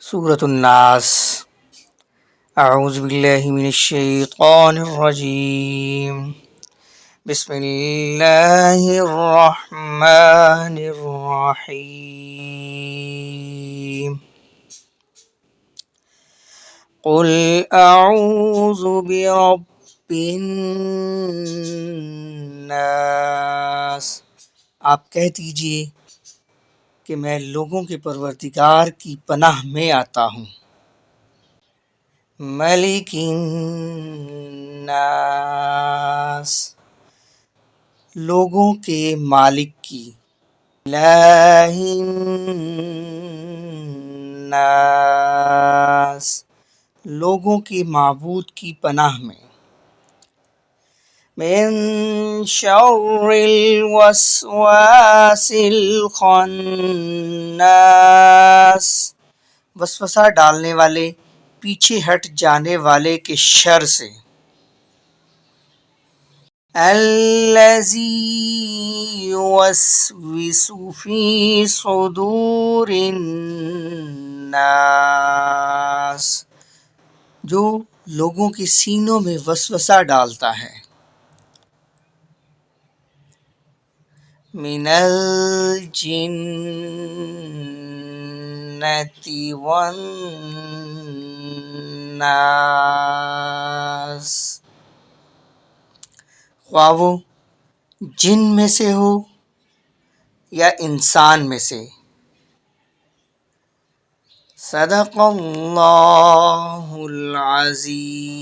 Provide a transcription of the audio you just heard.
سورة الناس اعوذ باللہ من الشیطان الرجیم بسم اللہ الرحمن الرحیم قل اعوذ برب الناس، آپ کہہ دیجئے کہ میں لوگوں کے پروردگار کی پناہ میں آتا ہوں۔ ملک الناس، لوگوں کے مالک کی۔ الہ الناس، لوگوں کے معبود کی پناہ میں۔ من شر الوسواس الخناس، وسوسہ ڈالنے والے، پیچھے ہٹ جانے والے کے شر سے۔ الذی یوسوس فی صدور الناس، جو لوگوں کے سینوں میں وسوسہ ڈالتا ہے۔ من الجنۃ والناس، خواہ وہ جن میں سے ہو یا انسان میں سے۔ صدق اللہ العظیم۔